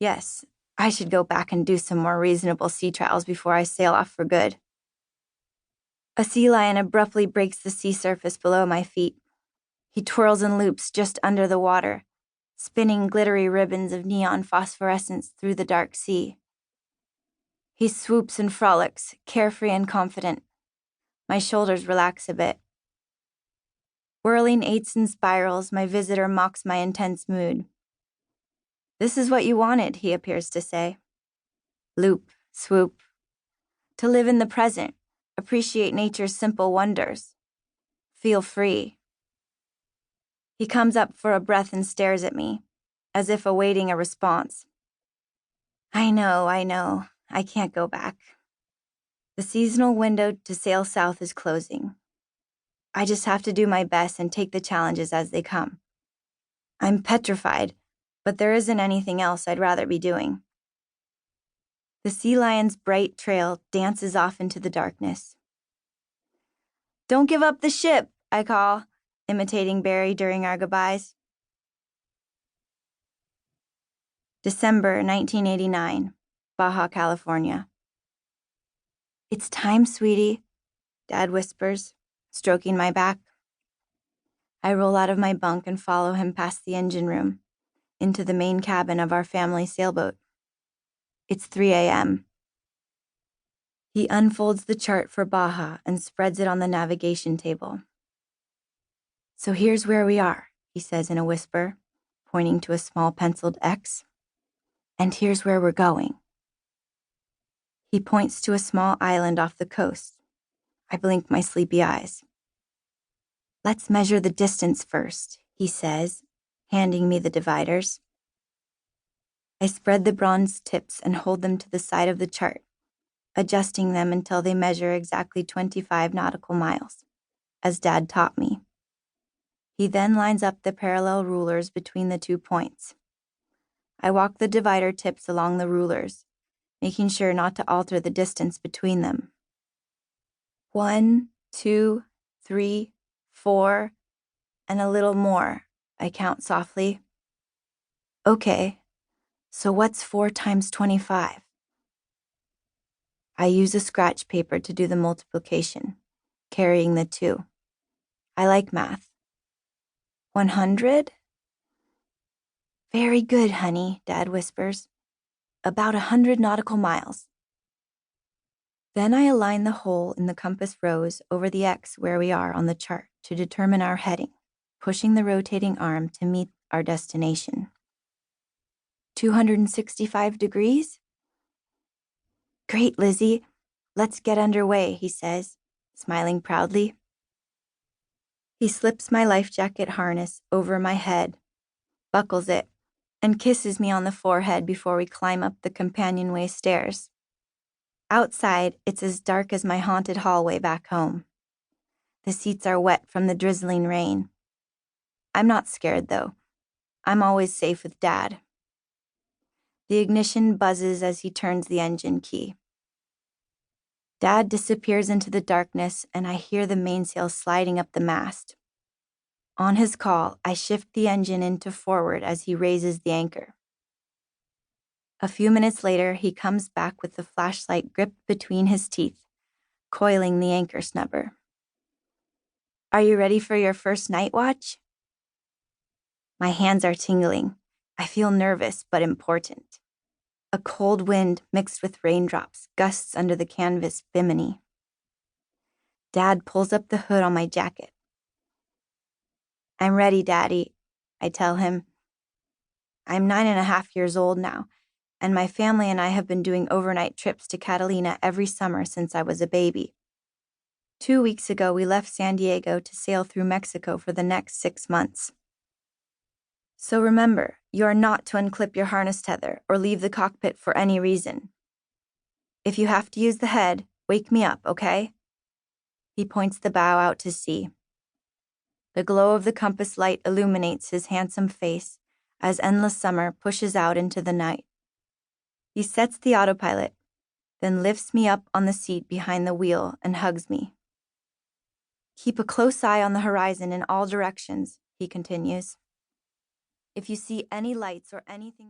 Yes, I should go back and do some more reasonable sea trials before I sail off for good. A sea lion abruptly breaks the sea surface below my feet. He twirls and loops just under the water, spinning glittery ribbons of neon phosphorescence through the dark sea. He swoops and frolics, carefree and confident. My shoulders relax a bit. Whirling eights and spirals, my visitor mocks my intense mood. This is what you wanted, he appears to say. Loop, swoop. To live in the present, appreciate nature's simple wonders. Feel free. He comes up for a breath and stares at me, as if awaiting a response. I know, I can't go back. The seasonal window to sail south is closing. I just have to do my best and take the challenges as they come. I'm petrified, but there isn't anything else I'd rather be doing. The sea lion's bright trail dances off into the darkness. Don't give up the ship, I call, imitating Barry during our goodbyes. December 1989, Baja California. It's time, sweetie, Dad whispers, stroking my back. I roll out of my bunk and follow him past the engine room, into the main cabin of our family sailboat. It's 3 a.m. He unfolds the chart for Baja and spreads it on the navigation table. So here's where we are, he says in a whisper, pointing to a small penciled X. And here's where we're going. He points to a small island off the coast. I blink my sleepy eyes. Let's measure the distance first, he says, handing me the dividers. I spread the bronze tips and hold them to the side of the chart, adjusting them until they measure exactly 25 nautical miles, as Dad taught me. He then lines up the parallel rulers between the 2 points. I walk the divider tips along the rulers, making sure not to alter the distance between them. 1, 2, 3, 4, and a little more, I count softly. Okay, so what's 4 times 25? I use a scratch paper to do the multiplication, carrying the 2. I like math. 100? Very good, honey, Dad whispers. About 100 nautical miles. Then I align the hole in the compass rose over the X where we are on the chart to determine our heading, pushing the rotating arm to meet our destination. 265 degrees? Great, Lizzie. Let's get underway, he says, smiling proudly. He slips my life jacket harness over my head, buckles it, and kisses me on the forehead before we climb up the companionway stairs. Outside, it's as dark as my haunted hallway back home. The seats are wet from the drizzling rain. I'm not scared, though. I'm always safe with Dad. The ignition buzzes as he turns the engine key. Dad disappears into the darkness, and I hear the mainsail sliding up the mast. On his call, I shift the engine into forward as he raises the anchor. A few minutes later, he comes back with the flashlight gripped between his teeth, coiling the anchor snubber. Are you ready for your first night watch? My hands are tingling. I feel nervous but important. A cold wind mixed with raindrops gusts under the canvas bimini. Dad pulls up the hood on my jacket. I'm ready, Daddy, I tell him. I'm 9.5 years old now, and my family and I have been doing overnight trips to Catalina every summer since I was a baby. 2 weeks ago, we left San Diego to sail through Mexico for the next 6 months. So remember, you are not to unclip your harness tether or leave the cockpit for any reason. If you have to use the head, wake me up, okay? He points the bow out to sea. The glow of the compass light illuminates his handsome face as endless summer pushes out into the night. He sets the autopilot, then lifts me up on the seat behind the wheel and hugs me. Keep a close eye on the horizon in all directions, he continues. If you see any lights or anything